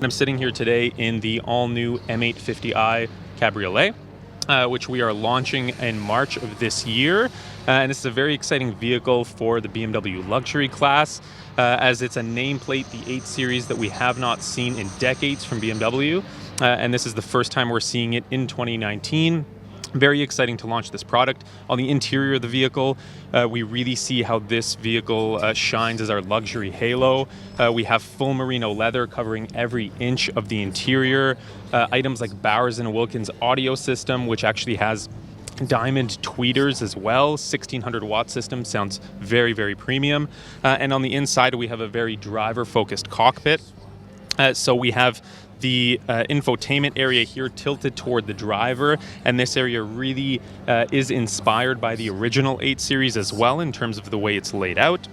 I'm sitting here today in the all-new M850i Cabriolet, which we are launching in March of this year. And this is a very exciting vehicle for the BMW luxury class, as it's a nameplate, the 8 Series, that we have not seen in decades from BMW. And this is the first time we're seeing it in 2019. Very exciting to launch this product. On the interior of the vehicle, we really see how this vehicle shines as our luxury halo. We have full merino leather covering every inch of the interior. Items like Bowers & Wilkins audio system, which actually has diamond tweeters as well. 1600 watt system, sounds very, very premium. And on the inside, we have a very driver-focused cockpit. So we have the infotainment area here tilted toward the driver, and this area really is inspired by the original 8 Series as well in terms of the way it's laid out.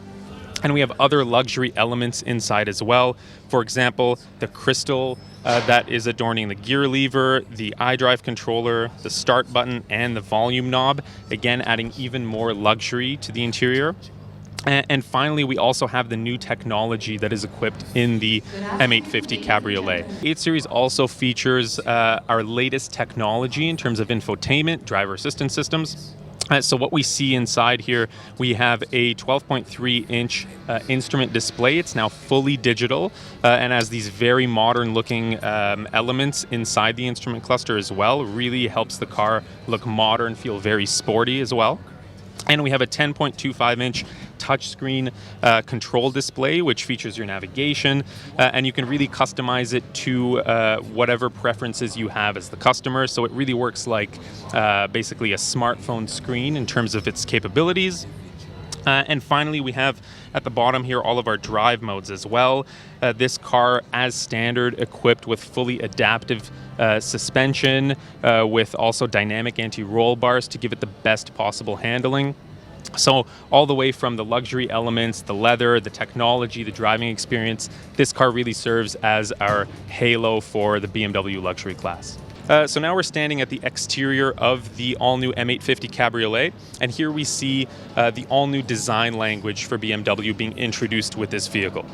And we have other luxury elements inside as well. For example, the crystal that is adorning the gear lever, the iDrive controller, the start button, and the volume knob, again adding even more luxury to the interior. And finally, we also have the new technology that is equipped in the M850 Cabriolet. 8 Series also features our latest technology in terms of infotainment, driver assistance systems. So what we see inside here, we have a 12.3-inch instrument display. It's now fully digital and has these very modern-looking elements inside the instrument cluster as well. Really helps the car look modern, feel very sporty as well. And we have a 10.25-inch touchscreen control display, which features your navigation, and you can really customize it to whatever preferences you have as the customer. So it really works like basically a smartphone screen in terms of its capabilities. And finally, we have at the bottom here all of our drive modes as well. This car, as standard, equipped with fully adaptive suspension, with also dynamic anti-roll bars to give it the best possible handling. So all the way from the luxury elements, the leather, the technology, the driving experience, this car really serves as our halo for the BMW luxury class. So now we're standing at the exterior of the all-new M850 Cabriolet, and here we see the all-new design language for BMW being introduced with this vehicle.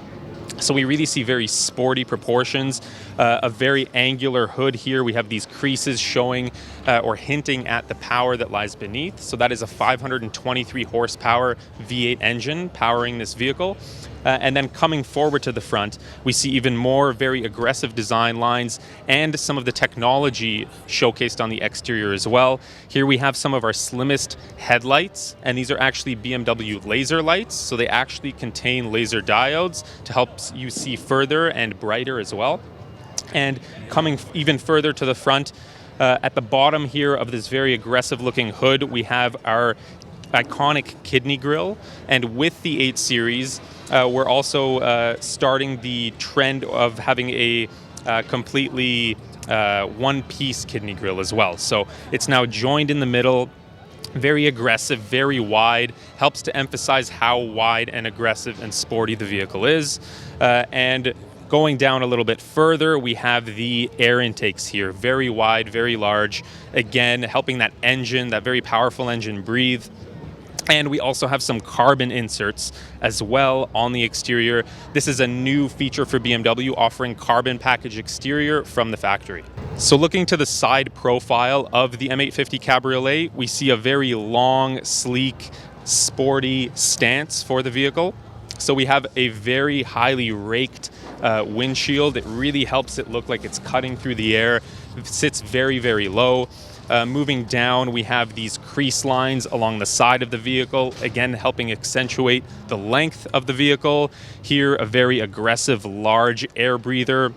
So we really see very sporty proportions, a very angular hood here. We have these creases showing or hinting at the power that lies beneath. So that is a 523 horsepower V8 engine powering this vehicle. And then coming forward to the front, we see even more very aggressive design lines and some of the technology showcased on the exterior as well. Here we have some of our slimmest headlights, and these are actually BMW laser lights. So they actually contain laser diodes to help you see further and brighter as well. And coming even further to the front, at the bottom here of this very aggressive looking hood, we have our iconic kidney grille, and with the 8 Series, we're also starting the trend of having a completely one-piece kidney grille as well. So it's now joined in the middle, very aggressive, very wide, helps to emphasize how wide and aggressive and sporty the vehicle is. And going down a little bit further, we have the air intakes here, very wide, very large, again helping that engine, that very powerful engine, breathe. And we also have some carbon inserts as well on the exterior. This is a new feature for BMW, offering carbon package exterior from the factory. So looking to the side profile of the M850 Cabriolet, we see a very long, sleek, sporty stance for the vehicle. So we have a very highly raked windshield. It really helps it look like it's cutting through the air. It sits very, very low. Moving down, we have these crease lines along the side of the vehicle, again helping accentuate the length of the vehicle. Here, a very aggressive, large air breather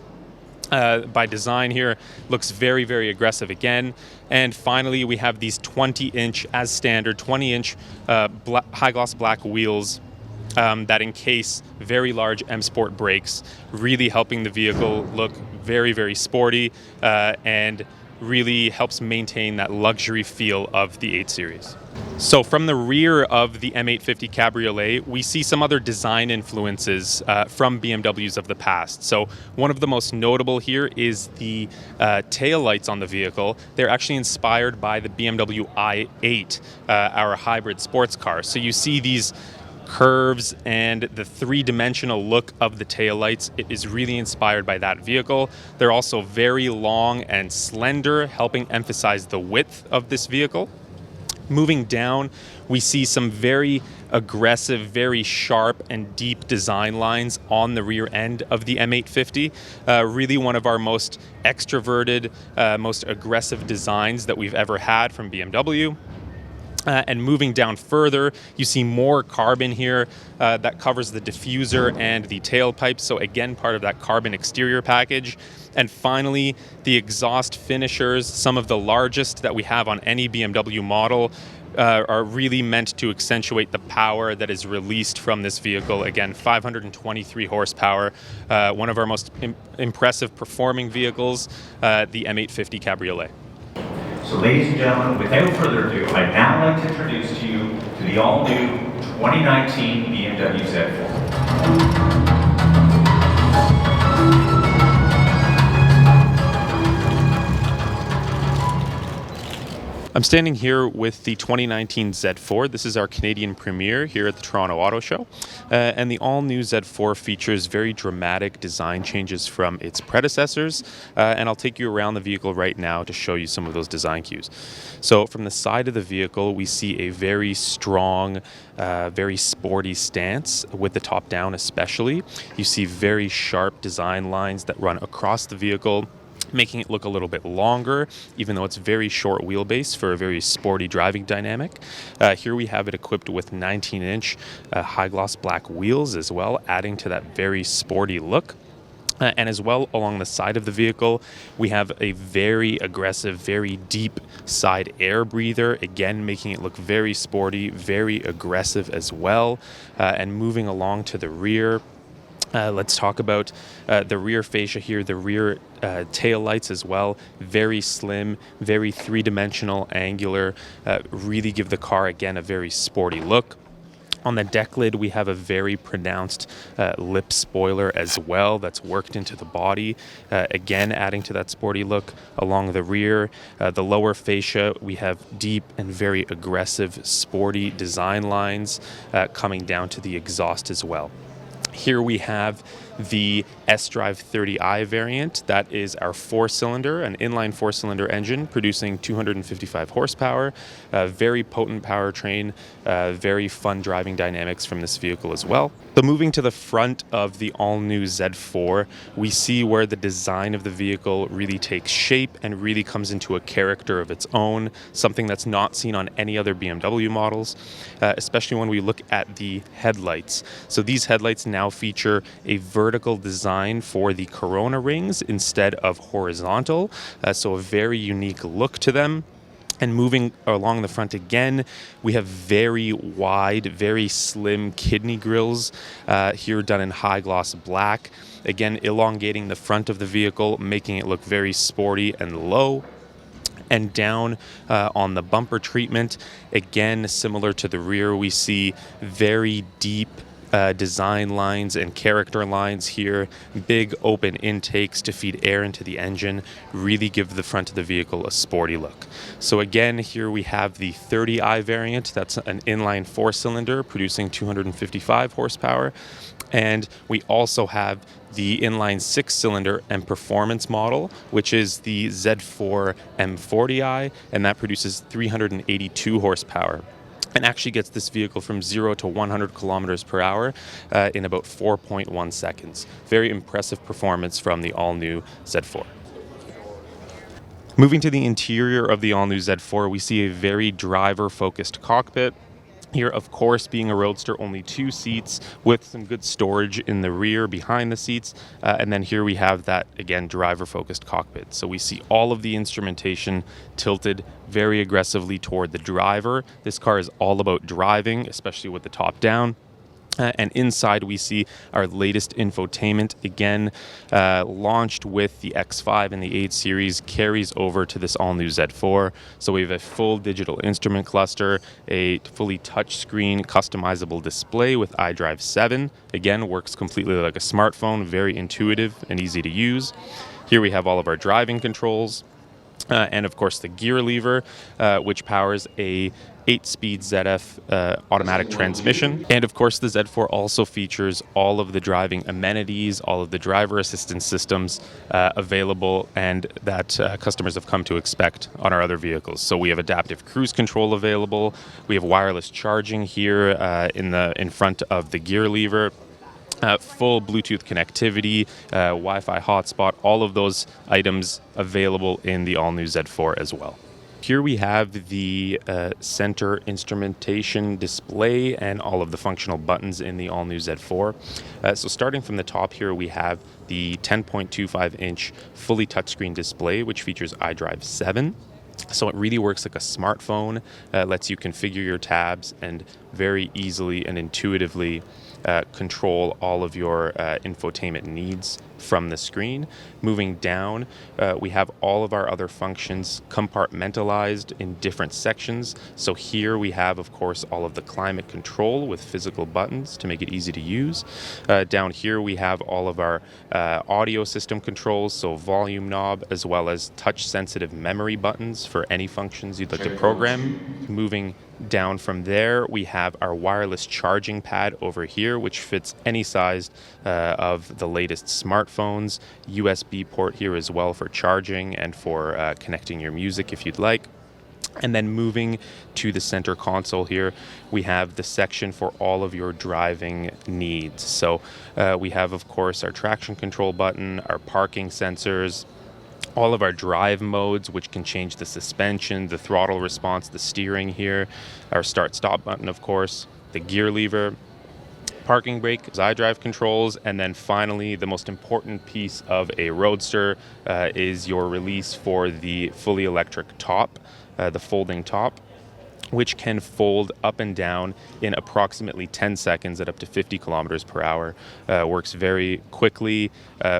by design here, looks very, very aggressive again. And finally, we have these 20-inch, as standard, 20-inch high-gloss black wheels that encase very large M Sport brakes, really helping the vehicle look very, very sporty and really helps maintain that luxury feel of the 8 Series. So from the rear of the M850 Cabriolet, we see some other design influences from BMWs of the past. So one of the most notable here is the tail lights on the vehicle. They're actually inspired by the BMW i8, our hybrid sports car. So you see these curves and the three-dimensional look of the taillights. It is really inspired by that vehicle. They're also very long and slender, helping emphasize the width of this vehicle. Moving down, we see some very aggressive, very sharp and deep design lines on the rear end of the M850. Really one of our most extroverted, most aggressive designs that we've ever had from BMW. And moving down further, you see more carbon here that covers the diffuser and the tailpipe. So again, part of that carbon exterior package. And finally, the exhaust finishers, some of the largest that we have on any BMW model, are really meant to accentuate the power that is released from this vehicle. Again, 523 horsepower, one of our most impressive performing vehicles, the M850 Cabriolet. So ladies and gentlemen, without further ado, I'd now like to introduce to you to the all-new 2019 BMW Z4. I'm standing here with the 2019 Z4. This is our Canadian premiere here at the Toronto Auto Show. And the all-new Z4 features very dramatic design changes from its predecessors. And I'll take you around the vehicle right now to show you some of those design cues. So from the side of the vehicle, we see a very strong, very sporty stance with the top down especially. You see very sharp design lines that run across the vehicle, making it look a little bit longer, even though it's very short wheelbase for a very sporty driving dynamic. Here we have it equipped with 19-inch high-gloss black wheels as well, adding to that very sporty look. And as well, along the side of the vehicle, we have a very aggressive, very deep side air breather, again making it look very sporty, very aggressive as well. And moving along to the rear, let's talk about the rear fascia here, the rear tail lights as well. Very slim, very three-dimensional, angular, really give the car, again, a very sporty look. On the deck lid, we have a very pronounced lip spoiler as well that's worked into the body, again adding to that sporty look. Along the rear, the lower fascia, we have deep and very aggressive, sporty design lines coming down to the exhaust as well. Here we have the S-Drive 30i variant. That is our four-cylinder, an inline four-cylinder engine producing 255 horsepower. Very potent powertrain, very fun driving dynamics from this vehicle as well. But moving to the front of the all-new Z4, we see where the design of the vehicle really takes shape and really comes into a character of its own, something that's not seen on any other BMW models, especially when we look at the headlights. So these headlights now feature a vertical design for the corona rings instead of horizontal, so a very unique look to them. And moving along the front again, we have very wide, very slim kidney grills here done in high gloss black. Again, elongating the front of the vehicle, making it look very sporty and low. And down on the bumper treatment, again, similar to the rear, we see very deep design lines and character lines here, big open intakes to feed air into the engine, really give the front of the vehicle a sporty look. So again, here we have the 30i variant. That's an inline four-cylinder producing 255 horsepower. And we also have the inline six-cylinder and performance model, which is the Z4 M40i, and that produces 382 horsepower. And actually gets this vehicle from 0 to 100 kilometers per hour in about 4.1 seconds. Very impressive performance from the all-new Z4. Moving to the interior of the all-new Z4, we see a very driver-focused cockpit. Here, of course, being a roadster, only 2 seats with some good storage in the rear behind the seats. And then here we have that, again, driver-focused cockpit. So we see all of the instrumentation tilted very aggressively toward the driver. This car is all about driving, especially with the top down. And inside we see our latest infotainment, again, launched with the X5 and the 8 Series, carries over to this all-new Z4. So we have a full digital instrument cluster, a fully touchscreen customizable display with iDrive 7. Again, works completely like a smartphone, very intuitive and easy to use. Here we have all of our driving controls. And of course the gear lever, which powers a 8-speed ZF automatic transmission. And of course, the Z4 also features all of the driving amenities, all of the driver assistance systems available and that customers have come to expect on our other vehicles. So we have adaptive cruise control available. We have wireless charging here in front of the gear lever. Full Bluetooth connectivity, Wi-Fi hotspot, all of those items available in the all-new Z4 as well. Here we have the center instrumentation display and all of the functional buttons in the all-new Z4. So starting from the top here, we have the 10.25-inch fully touchscreen display, which features iDrive 7. So it really works like a smartphone, lets you configure your tabs and very easily and intuitively control all of your infotainment needs from the screen. Moving down, we have all of our other functions compartmentalized in different sections. So here we have, of course, all of the climate control with physical buttons to make it easy to use. Down here we have all of our audio system controls, so volume knob, as well as touch-sensitive memory buttons for any functions you'd like to program. Moving down from there, we have our wireless charging pad over here, which fits any size of the latest smartphones. USB port here as well for charging and for connecting your music if you'd like. And then moving to the center console here, we have the section for all of your driving needs. So we have, of course, our traction control button, our parking sensors, all of our drive modes, which can change the suspension, the throttle response, the steering here, our start-stop button, of course, the gear lever, parking brake, iDrive controls, and then finally, the most important piece of a Roadster is your release for the fully electric top, the folding top, which can fold up and down in approximately 10 seconds at up to 50 kilometers per hour. Works very quickly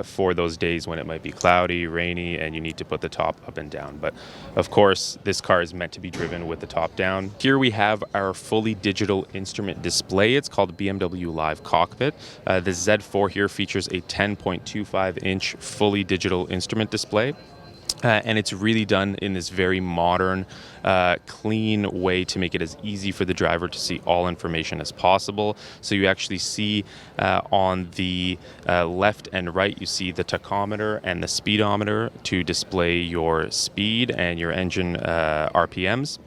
for those days when it might be cloudy, rainy, and you need to put the top up and down. But of course, this car is meant to be driven with the top down. Here we have our fully digital instrument display. It's called BMW Live Cockpit. The Z4 here features a 10.25-inch fully digital instrument display. And it's really done in this very modern, clean way to make it as easy for the driver to see all information as possible. So you actually see on the left and right, you see the tachometer and the speedometer to display your speed and your engine RPMs.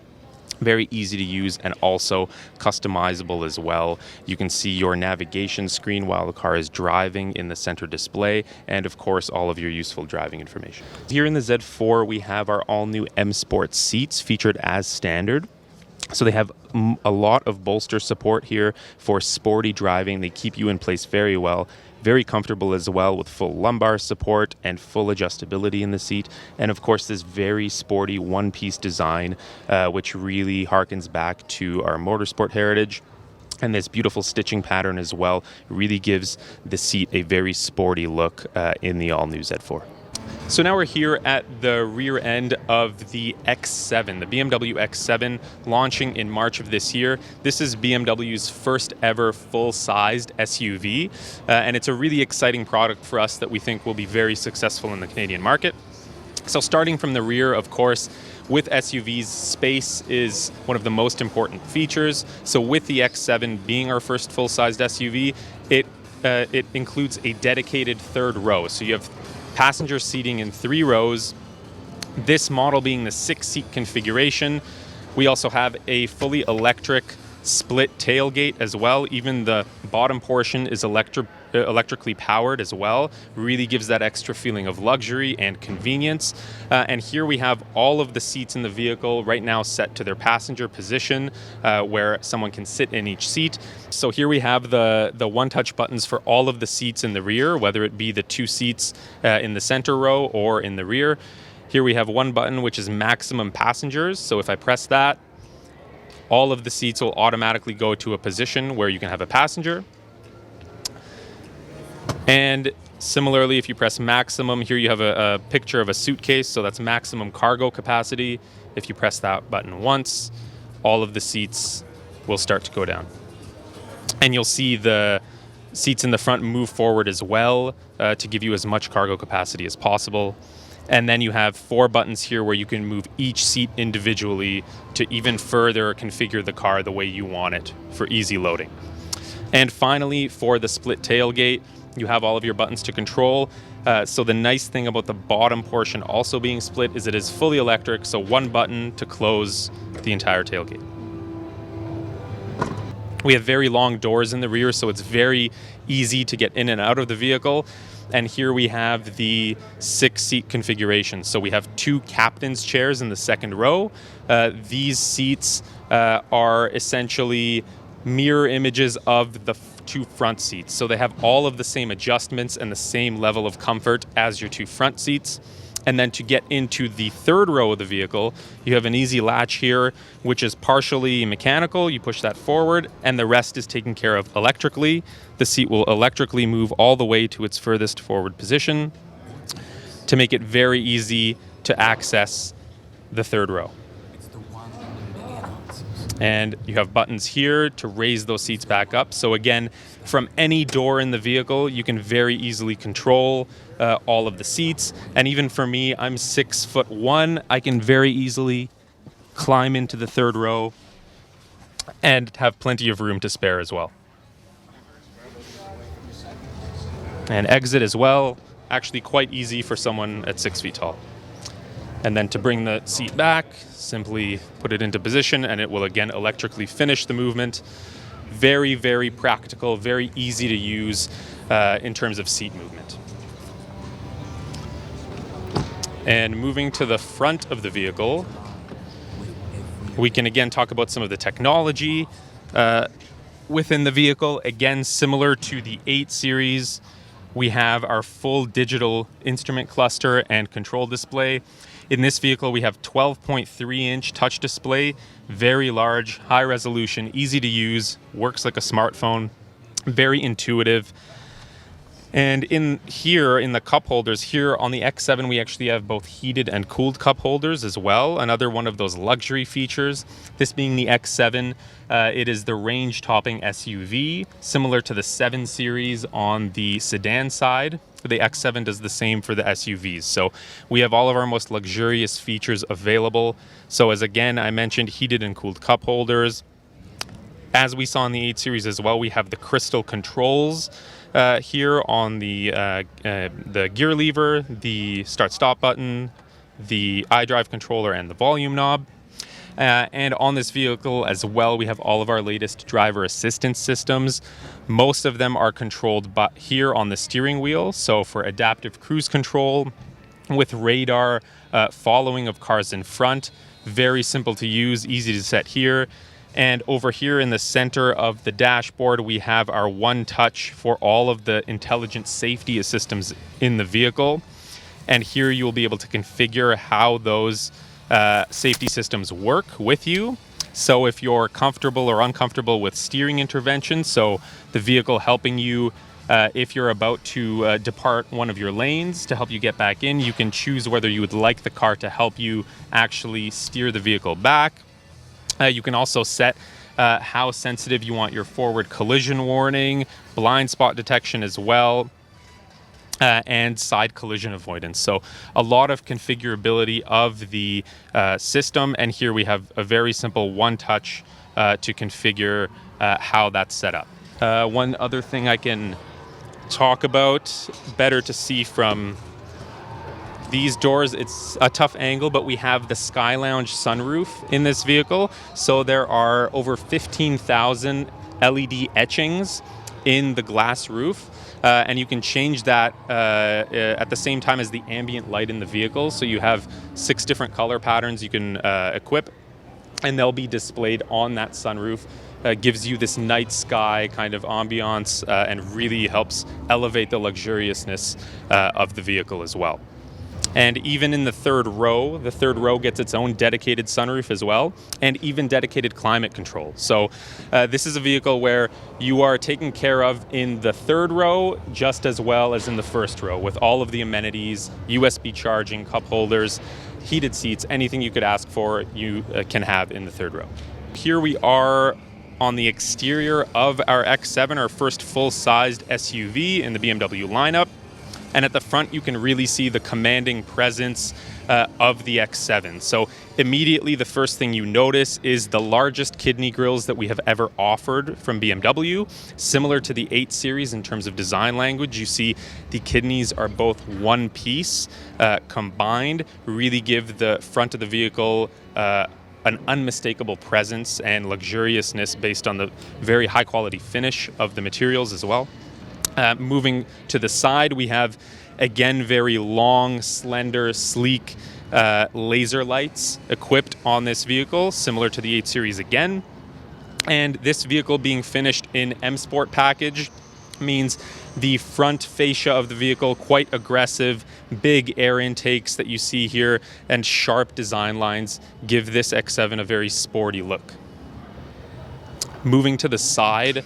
Very easy to use and also customizable as well. You can see your navigation screen while the car is driving in the center display, and of course all of your useful driving information. Here in the Z4 we have our all-new M Sport seats featured as standard. So they have a lot of bolster support here for sporty driving. They keep you in place very well. Very comfortable as well, with full lumbar support and full adjustability in the seat. And of course, this very sporty one-piece design, which really harkens back to our motorsport heritage. And this beautiful stitching pattern as well really gives the seat a very sporty look in the all-new Z4. So now we're here at the rear end of the X7, the BMW X7, launching in March of this year. This is BMW's first ever full-sized SUV, and it's a really exciting product for us that we think will be very successful in the Canadian market. So starting from the rear, of course, with SUVs, space is one of the most important features. So with the X7 being our first full-sized SUV, it includes a dedicated third row. So you have passenger seating in 3 rows, this model being the 6-seat configuration. We also have a fully electric split tailgate as well. Even the bottom portion is electrically powered as well. Really gives that extra feeling of luxury and convenience. And here we have all of the seats in the vehicle right now set to their passenger position, where someone can sit in each seat. So here we have the one-touch buttons for all of the seats in the rear, whether it be the 2 seats in the center row or in the rear. Here we have one button, which is maximum passengers. So if I press that, all of the seats will automatically go to a position where you can have a passenger. And similarly, if you press maximum, here you have a picture of a suitcase, so that's maximum cargo capacity. If you press that button once, all of the seats will start to go down. And you'll see the seats in the front move forward as well to give you as much cargo capacity as possible. And then you have 4 buttons here where you can move each seat individually to even further configure the car the way you want it for easy loading. And finally, for the split tailgate, you have all of your buttons to control. So the nice thing about the bottom portion also being split is it is fully electric, so 1 button to close the entire tailgate. We have very long doors in the rear, so it's very easy to get in and out of the vehicle. And here we have the 6-seat configuration. So we have 2 captain's chairs in the second row. These seats are essentially mirror images of the 2 front seats. So they have all of the same adjustments and the same level of comfort as your 2 front seats. And then to get into the third row of the vehicle, you have an easy latch here, which is partially mechanical. You push that forward, and the rest is taken care of electrically. The seat will electrically move all the way to its furthest forward position to make it very easy to access the third row. And you have buttons here to raise those seats back up. So again, from any door in the vehicle, you can very easily control all of the seats. And even for me, I'm 6'1". I can very easily climb into the third row and have plenty of room to spare as well. And exit as well, actually quite easy for someone at 6 feet tall. And then to bring the seat back, simply put it into position and it will again electrically finish the movement. Very, very practical, very easy to use in terms of seat movement. And moving to the front of the vehicle, we can again talk about some of the technology within the vehicle. Again, similar to the 8 Series, we have our full digital instrument cluster and control display. In this vehicle, we have 12.3-inch touch display, very large, high resolution, easy to use, works like a smartphone, very intuitive. And in here, in the cup holders, here on the X7, we actually have both heated and cooled cup holders as well. Another one of those luxury features. This being the X7, it is the range-topping SUV, similar to the 7 Series on the sedan side. The X7 does the same for the SUVs. So we have all of our most luxurious features available. So as again, I mentioned, heated and cooled cup holders. As we saw in the 8 Series as well, we have the crystal controls here on the gear lever, the start-stop button, the iDrive controller, and the volume knob. And on this vehicle as well, we have all of our latest driver assistance systems. Most of them are controlled here on the steering wheel. So for adaptive cruise control with radar, following of cars in front, very simple to use, easy to set here. And over here in the center of the dashboard, we have our one touch for all of the intelligent safety systems in the vehicle. And here you will be able to configure how those safety systems work with you. So if you're comfortable or uncomfortable with steering intervention, so the vehicle helping you if you're about to depart one of your lanes to help you get back in, you can choose whether you would like the car to help you actually steer the vehicle back. You can also set how sensitive you want your forward collision warning, blind spot detection as well, and side collision avoidance. So a lot of configurability of the system. And here we have a very simple one touch to configure how that's set up. One other thing I can talk about, better to see from these doors, it's a tough angle, but we have the Sky Lounge sunroof in this vehicle. So there are over 15,000 LED etchings in the glass roof. And you can change that at the same time as the ambient light in the vehicle. So you have 6 different color patterns you can equip, and they'll be displayed on that sunroof. Gives you this night sky kind of ambiance and really helps elevate the luxuriousness of the vehicle as well. And even in the third row gets its own dedicated sunroof as well, and even dedicated climate control. So this is a vehicle where you are taken care of in the third row just as well as in the first row, with all of the amenities, USB charging, cup holders, heated seats, anything you could ask for, you can have in the third row. Here we are on the exterior of our X7, our first full-sized SUV in the BMW lineup. And at the front, you can really see the commanding presence of the X7. So immediately, the first thing you notice is the largest kidney grills that we have ever offered from BMW. Similar to the 8 Series in terms of design language, you see the kidneys are both one piece combined, really give the front of the vehicle an unmistakable presence and luxuriousness based on the very high quality finish of the materials as well. Moving to the side, we have, again, very long, slender, sleek laser lights equipped on this vehicle, similar to the 8 Series again. And this vehicle being finished in M Sport package means the front fascia of the vehicle quite aggressive, big air intakes that you see here, and sharp design lines give this X7 a very sporty look. Moving to the side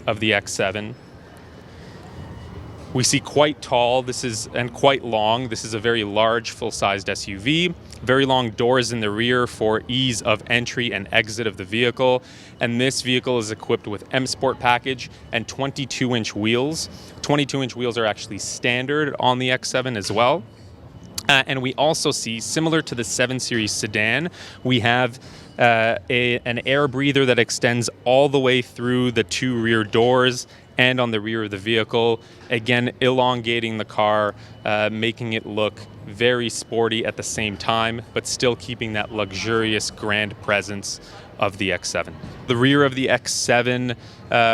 of the X7, we see quite tall, and quite long. This is a very large, full-sized SUV. Very long doors in the rear for ease of entry and exit of the vehicle. And this vehicle is equipped with M Sport package and 22-inch wheels. 22-inch wheels are actually standard on the X7 as well. And we also see, similar to the 7 Series sedan, we have an air breather that extends all the way through the 2 rear doors and on the rear of the vehicle, again elongating the car, making it look very sporty at the same time, but still keeping that luxurious grand presence of the X7. The rear of the X7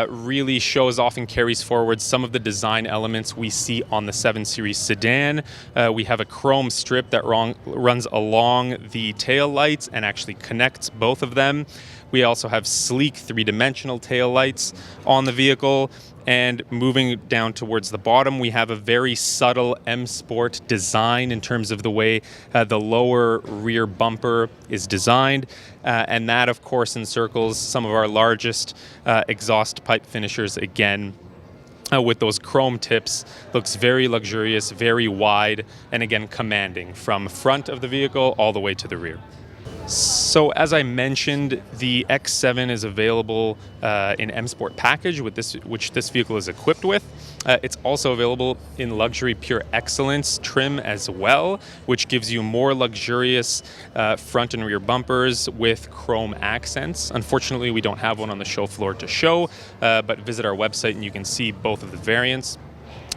really shows off and carries forward some of the design elements we see on the 7 Series sedan. We have a chrome strip that runs along the tail lights and actually connects both of them. We also have sleek 3-dimensional tail lights on the vehicle. And moving down towards the bottom, we have a very subtle M Sport design in terms of the way the lower rear bumper is designed. And that, of course, encircles some of our largest exhaust pipe finishers again. With those chrome tips, looks very luxurious, very wide, and again commanding from front of the vehicle all the way to the rear. So as I mentioned, the X7 is available in M Sport package, which this vehicle is equipped with. It's also available in luxury pure excellence trim as well, which gives you more luxurious front and rear bumpers with chrome accents. Unfortunately, we don't have one on the show floor to show, but visit our website and you can see both of the variants.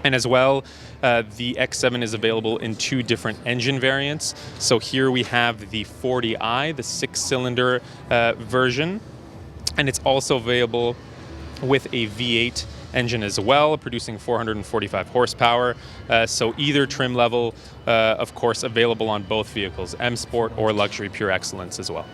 And as well, the X7 is available in 2 different engine variants. So here we have the 40i, the 6-cylinder version, and it's also available with a V8 engine as well, producing 445 horsepower. So either trim level, of course, available on both vehicles, M Sport or Luxury Pure Excellence as well.